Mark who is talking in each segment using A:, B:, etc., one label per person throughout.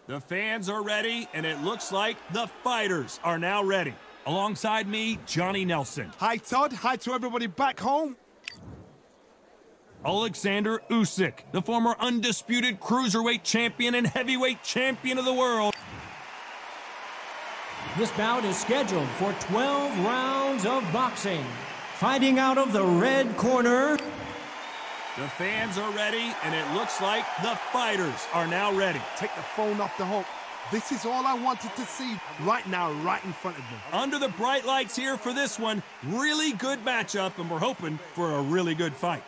A: The fans are ready, and it looks like the fighters are now ready. Alongside me, Johnny Nelson.
B: Hi, Todd. Hi to everybody back home.
A: Oleksandr Usyk, the former undisputed cruiserweight champion and heavyweight champion of the world.
C: This bout is scheduled for 12 rounds of boxing. Fighting out of the red corner.
A: The fans are ready, and it looks like the fighters are now ready.
B: Take the phone off the hook. This is all I wanted to see right now, right in front of me.
A: Under the bright lights here for this one, really good matchup, and we're hoping for a really good fight.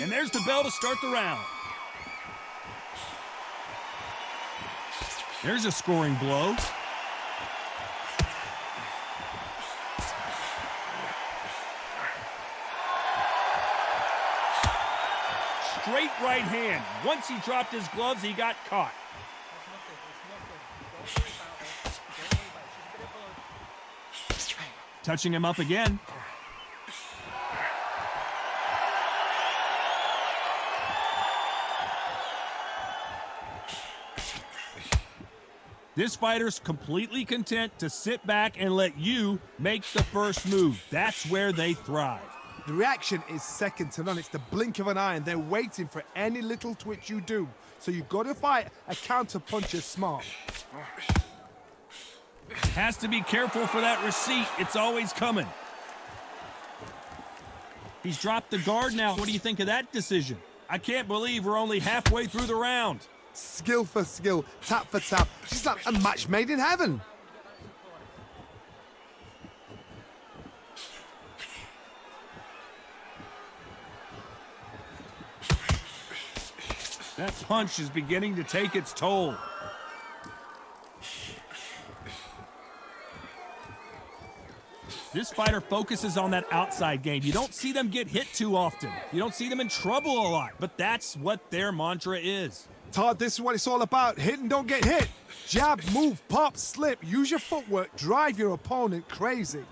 A: And there's the bell to start the round. There's a scoring blow. Straight right hand. Once he dropped his gloves, he got caught. Touching him up again. This fighter's completely content to sit back and let you make the first move. That's where they thrive.
B: The reaction is second to none. It's the blink of an eye, and they're waiting for any little twitch you do. So you've got to fight a counter puncher smart.
A: Has to be careful for that receipt. It's always coming. He's dropped the guard now. What do you think of that decision? I can't believe we're only halfway through the round.
B: Skill for skill, tap for tap. She's like a match made in heaven.
A: That punch is beginning to take its toll. This fighter focuses on that outside game. You don't see them get hit too often. You don't see them in trouble a lot, but that's what their mantra is.
B: Todd, this is what it's all about. Hit and don't get hit. Jab, move, pop, slip. Use your footwork. Drive your opponent crazy.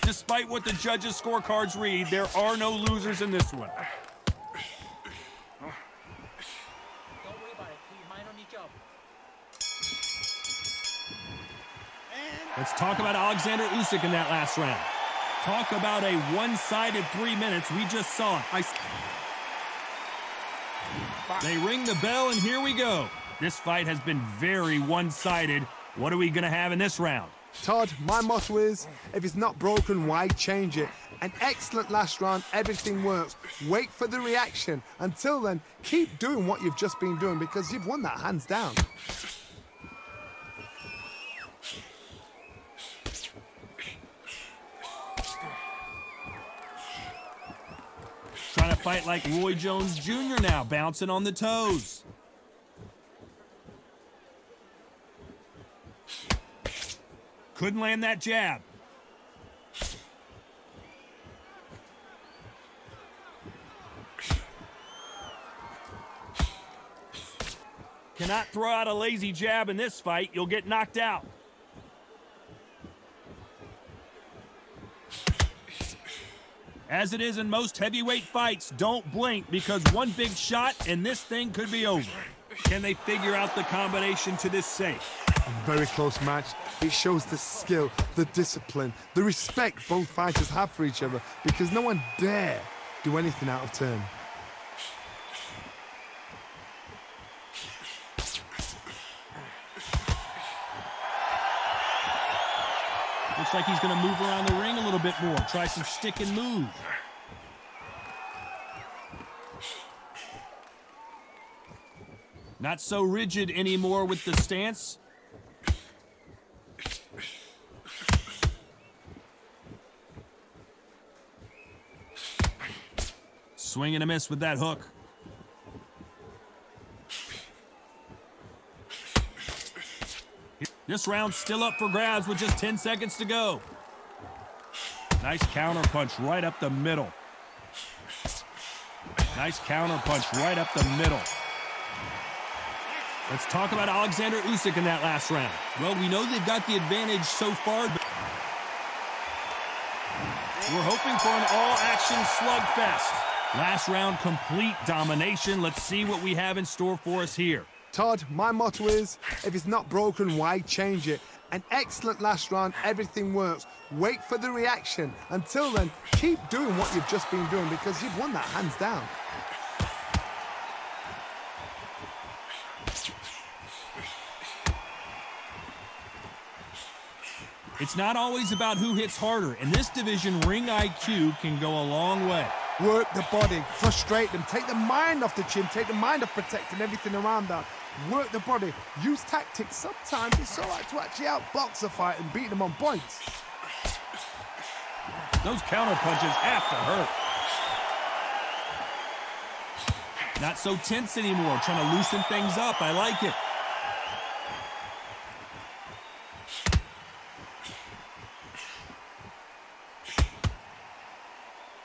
A: Despite what the judges' scorecards read, there are no losers in this one. Let's talk about Oleksandr Usyk in that last round. Talk about a one-sided 3 minutes. We just saw it. They ring the bell, and here we go. This fight has been very one-sided. What are we going to have in this round?
B: Todd, my motto is, if it's not broken, why change it? An excellent last round, everything works. Wait for the reaction. Until then, keep doing what you've just been doing because you've won that hands down.
A: Trying to fight like Roy Jones Jr. now, bouncing on the toes. Couldn't land that jab. Cannot throw out a lazy jab in this fight. You'll get knocked out. As it is in most heavyweight fights, don't blink because one big shot and this thing could be over. Can they figure out the combination to this safe?
B: A very close match. It shows the skill, the discipline, the respect both fighters have for each other because no one dare do anything out of turn.
A: Looks like he's going to move around the ring a little bit more. Try some stick and move. Not so rigid anymore with the stance. Swing and a miss with that hook. This round's still up for grabs with just 10 seconds to go. Nice counter punch right up the middle. Nice counter punch right up the middle. Let's talk about Oleksandr Usyk in that last round. Well, we know they've got the advantage so far, but we're hoping for an all-action slugfest. Last round, complete domination. Let's see what we have in store for us here.
B: Todd, my motto is, if it's not broken, why change it? An excellent last round, everything works. Wait for the reaction. Until then, keep doing what you've just been doing because you've won that hands down.
A: It's not always about who hits harder. In this division, ring IQ can go a long way.
B: Work the body, frustrate them, take the mind off the chin, take the mind off protecting everything around that. Work the body, use tactics. Sometimes it's all right to actually outbox a fight and beat them on points.
A: Those counter punches have to hurt. Not so tense anymore, trying to loosen things up. I like it.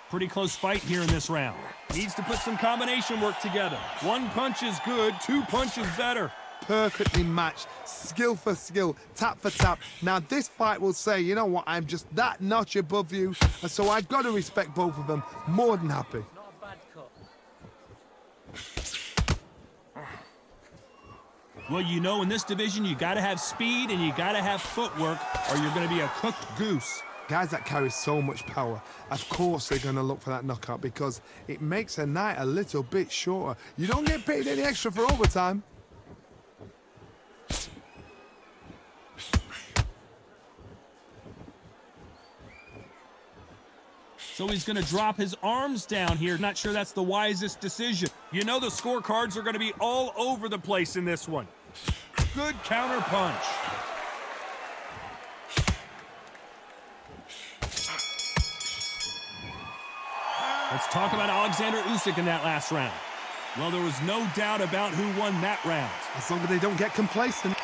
A: Pretty close fight here in this round. Needs to put some combination work together. One punch is good, two punches better.
B: Perfectly matched, skill for skill, tap for tap. Now this fight will say, you know what, I'm just that notch above you, and so I've got to respect both of them. More than happy.
C: Not a bad cut.
A: Well, you know, in this division, you got to have speed and you got to have footwork, or you're going to be a cooked goose.
B: Guys that carry so much power, of course they're going to look for that knockout because it makes a night a little bit shorter. You don't get paid any extra for overtime.
A: So he's going to drop his arms down here. Not sure that's the wisest decision. You know the scorecards are going to be all over the place in this one. Good counter punch. Let's talk about Oleksandr Usyk in that last round. Well, there was no doubt about who won that round.
B: As long as they don't get complacent.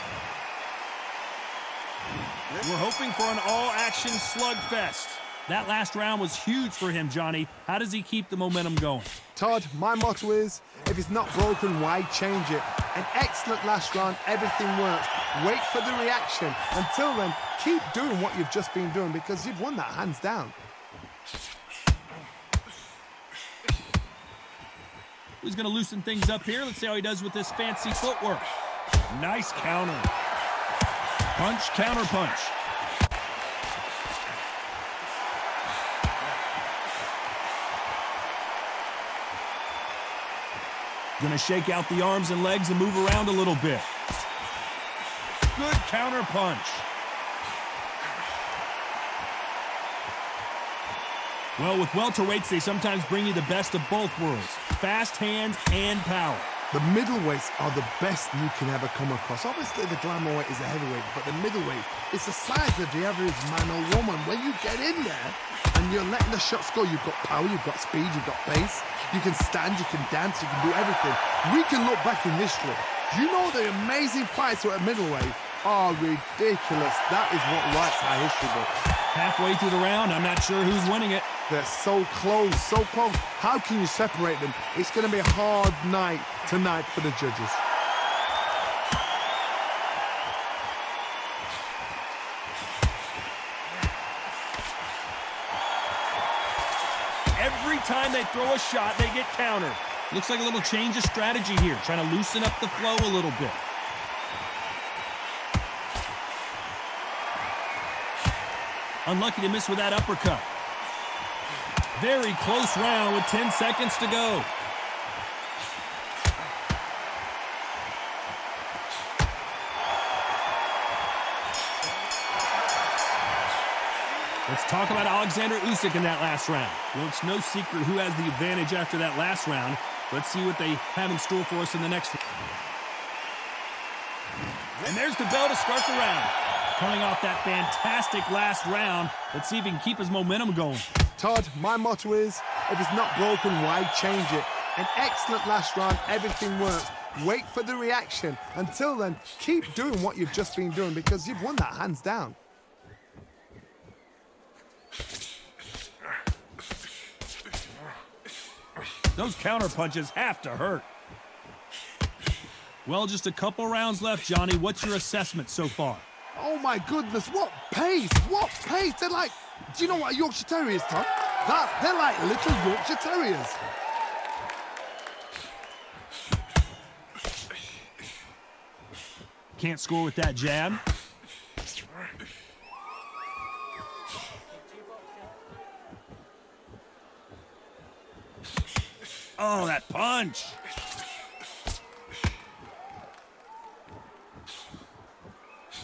A: We're hoping for an all-action slugfest. That last round was huge for him, Johnny. How does he keep the momentum going?
B: Todd, my motto is, if it's not broken, why change it? An excellent last round, everything works. Wait for the reaction. Until then, keep doing what you've just been doing because you've won that hands down.
A: He's going to loosen things up here. Let's see how he does with this fancy footwork. Nice counter. Punch, counter punch. Going to shake out the arms and legs and move around a little bit. Good counter punch. Well, with welterweights, they sometimes bring you the best of both worlds. Fast hands and power.
B: The middleweights are the best you can ever come across. Obviously, the glamour weight is a heavyweight, but the middleweight is the size of the average man or woman. When you get in there and you're letting the shots go, you've got power, you've got speed, you've got pace. You can stand, you can dance, you can do everything. We can look back in history. You know the amazing fights at middleweight are ridiculous. That is what writes our history book.
A: Halfway through the round, I'm not sure who's winning it.
B: They're so close, so close. How can you separate them? It's going to be a hard night tonight for the judges.
A: Every time they throw a shot, they get countered. Looks like a little change of strategy here, trying to loosen up the flow a little bit. Unlucky to miss with that uppercut. Very close round with 10 seconds to go. Let's talk about Oleksandr Usyk in that last round. Well, it's no secret who has the advantage after that last round. Let's see what they have in store for us in the next one. And there's the bell to start the round. Coming off that fantastic last round, let's see if he can keep his momentum going.
B: Todd, my motto is, if it's not broken, why change it? An excellent last round, everything works. Wait for the reaction. Until then, keep doing what you've just been doing because you've won that hands down.
A: Those counter punches have to hurt. Well, just a couple rounds left, Johnny. What's your assessment so far?
B: Oh my goodness, what pace! What pace! They're like, do you know what a Yorkshire Terrier is, Todd? They're like little Yorkshire Terriers.
A: Can't score with that jab. Oh, that punch.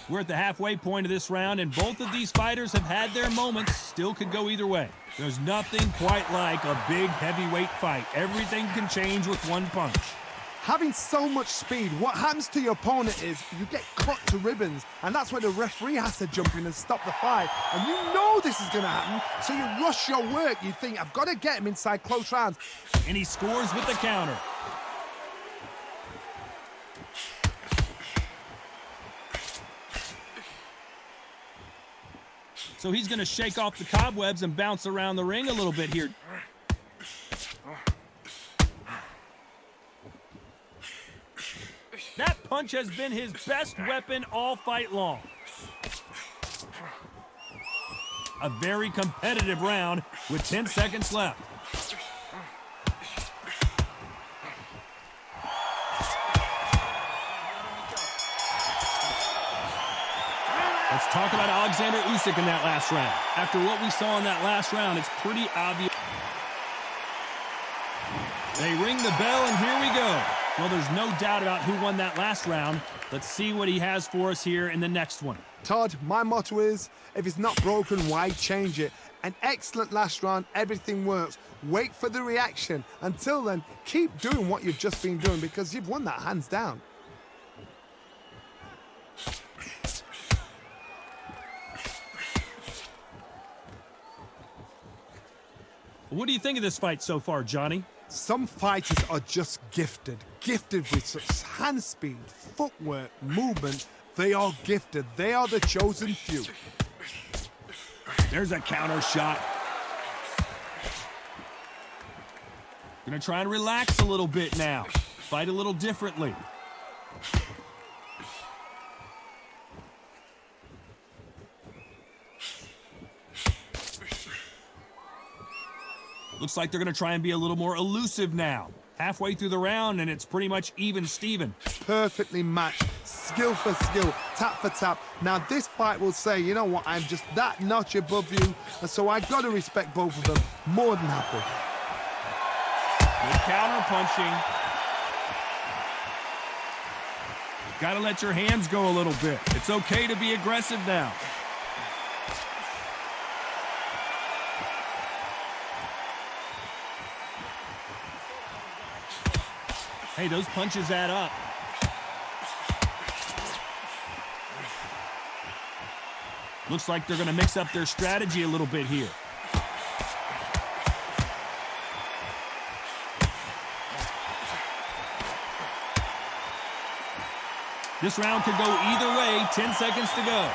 A: We're at the halfway point of this round, and both of these fighters have had their moments. Still could go either way. There's nothing quite like a big heavyweight fight. Everything can change with one punch.
B: Having so much speed, what happens to your opponent is you get cut to ribbons, and that's where the referee has to jump in and stop the fight. And you know this is going to happen, so you rush your work. You think, I've got to get him inside close rounds.
A: And he scores with the counter. So he's going to shake off the cobwebs and bounce around the ring a little bit here. That punch has been his best weapon all fight long. A very competitive round with 10 seconds left. Let's talk about Oleksandr Usyk in that last round. After what we saw in that last round, it's pretty obvious. They ring the bell, and here we go. Well, there's no doubt about who won that last round. Let's see what he has for us here in the next one.
B: Todd, my motto is, if it's not broken, why change it? An excellent last round, everything works. Wait for the reaction. Until then, keep doing what you've just been doing because you've won that hands down.
A: What do you think of this fight so far, Johnny?
B: Some fighters are just gifted with such hand speed, footwork, movement. They are gifted. They are the chosen few.
A: There's a counter shot. Gonna try and relax a little bit now. Fight a little differently. Looks like they're going to try and be a little more elusive now. Halfway through the round, and it's pretty much even Steven.
B: Perfectly matched, skill for skill, tap for tap. Now this fight will say, you know what, I'm just that notch above you, and so I got to respect both of them. More than happy.
A: Good counter punching. Got to let your hands go a little bit. It's okay to be aggressive now. Hey, those punches add up. Looks like they're going to mix up their strategy a little bit here. This round could go either way. 10 seconds to go.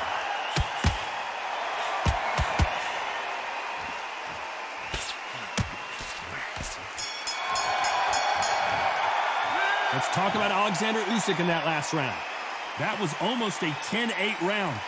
A: Let's talk about Oleksandr Usyk in that last round. That was almost a 10-8 round.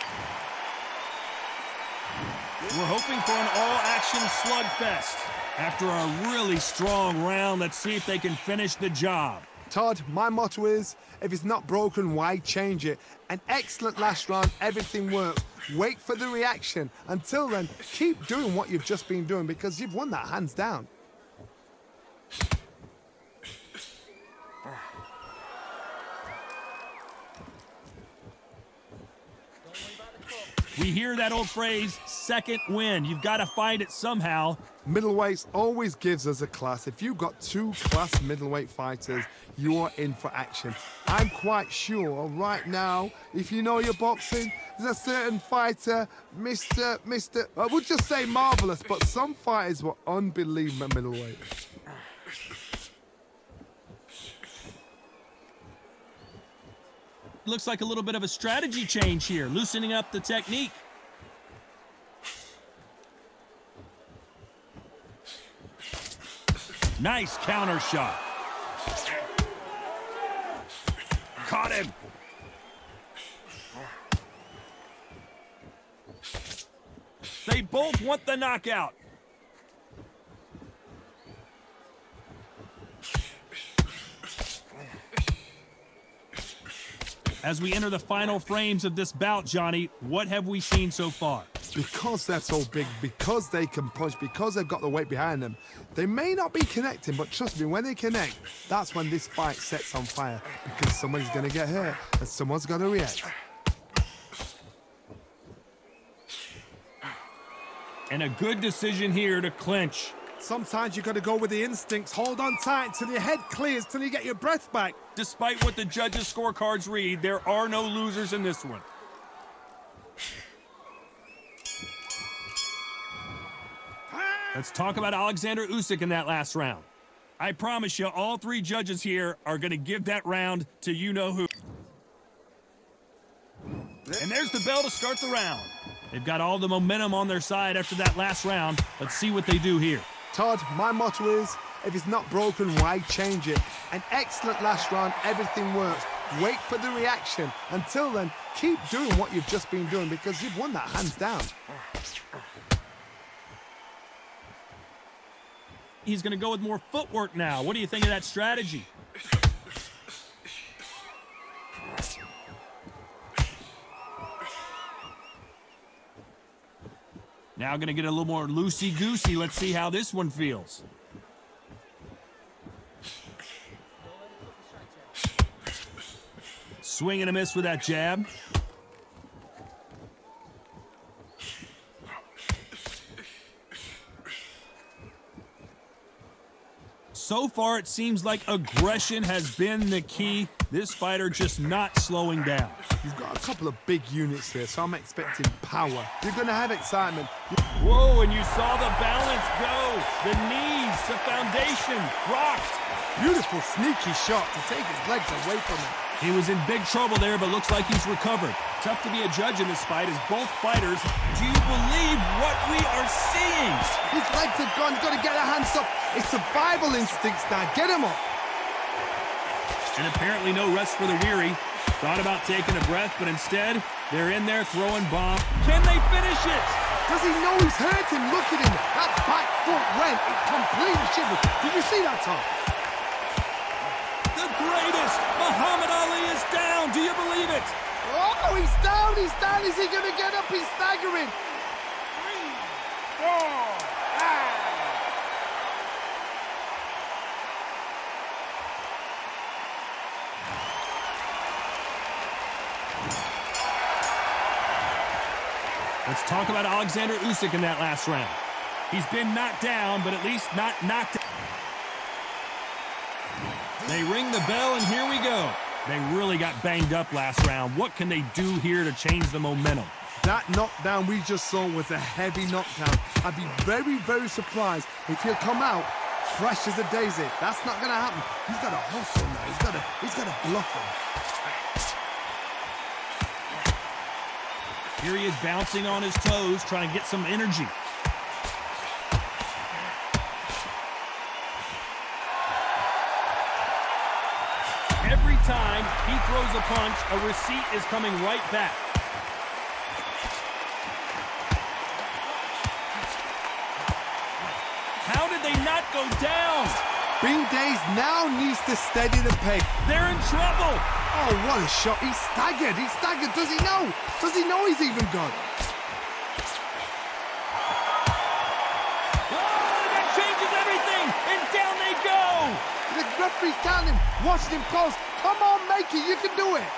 A: We're hoping for an all-action slugfest. After a really strong round, let's see if they can finish the job.
B: Todd, my motto is, if it's not broken, why change it? An excellent last round, everything works. Wait for the reaction. Until then, keep doing what you've just been doing because you've won that hands down.
A: We hear that old phrase, second win. You've got to find it somehow.
B: Middleweights always gives us a class. If you've got two class middleweight fighters, you are in for action. I'm quite sure right now, if you know your boxing, there's a certain fighter, Mr. I would just say marvelous, but some fighters were unbelievable at middleweight.
A: Looks like a little bit of a strategy change here, loosening up the technique. Nice counter shot. Caught got him. They both want the knockout. As we enter the final frames of this bout, Johnny, what have we seen so far?
B: Because they're so big, because they can punch, because they've got the weight behind them, they may not be connecting, but trust me, when they connect, that's when this fight sets on fire, because someone's going to get hurt and someone's going to react.
A: And a good decision here to clinch.
B: Sometimes you got to go with the instincts. Hold on tight till your head clears, till you get your breath back.
A: Despite what the judges' scorecards read, there are no losers in this one. Let's talk about Oleksandr Usyk in that last round. I promise you, all three judges here are going to give that round to you-know-who. And there's the bell to start the round. They've got all the momentum on their side after that last round. Let's see what they do here.
B: Todd, my motto is, if it's not broken, why change it? An excellent last round, everything works. Wait for the reaction. Until then, keep doing what you've just been doing because you've won that hands down.
A: He's going to go with more footwork now. What do you think of that strategy? Now going to get a little more loosey-goosey. Let's see how this one feels. Swing and a miss with that jab. So far, it seems like aggression has been the key. This fighter just not slowing down.
B: You've got a couple of big units here, so I'm expecting power. You're going to have excitement.
A: Whoa, and you saw the balance go. The knees, the foundation, rocked.
B: Beautiful, sneaky shot to take his legs away from him.
A: He was in big trouble there, but looks like he's recovered. Tough to be a judge in this fight as both fighters. Do you believe what we are seeing?
B: His legs are gone. He's got to get their hands up. It's survival instincts now. Get him up.
A: And apparently no rest for the weary. Thought about taking a breath, but instead, they're in there throwing bombs. Can they finish it?
B: Does he know he's hurt him? Look at him. That back foot went. It completely shivered. Did you see that, Tom?
A: The greatest! Muhammad Ali is down. Do you believe it?
B: Oh, he's down. He's down. Is he going to get up? He's staggering. 3, 4, 5.
A: Let's talk about Oleksandr Usyk in that last round. He's been knocked down, but at least not knocked out. They ring the bell, and here we go. They really got banged up last round. What can they do here to change the momentum?
B: That knockdown we just saw was a heavy knockdown. I'd be very, very surprised if he'll come out fresh as a daisy. That's not going to happen. He's got to hustle now. He's got to bluff him.
A: Here he is bouncing on his toes, trying to get some energy. Every time he throws a punch, a receipt is coming right back. How did they not go down?
B: Bing Days now needs to steady the pace.
A: They're in trouble.
B: Oh, what a shot. He's staggered. He's staggered. Does he know? Does he know he's even gone?
A: Oh, that changes everything. And down they go.
B: The referee's counting, watching him close. Come on, make it. You can do it. 4,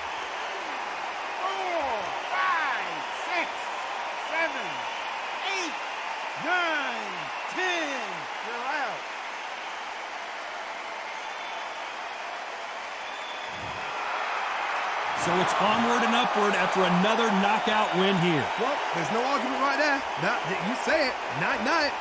B: 5, 6, 7, 8, 9, 10. You're out.
A: So it's onward and upward after another knockout win here.
B: Well, there's no argument right there. You say it. Night, night.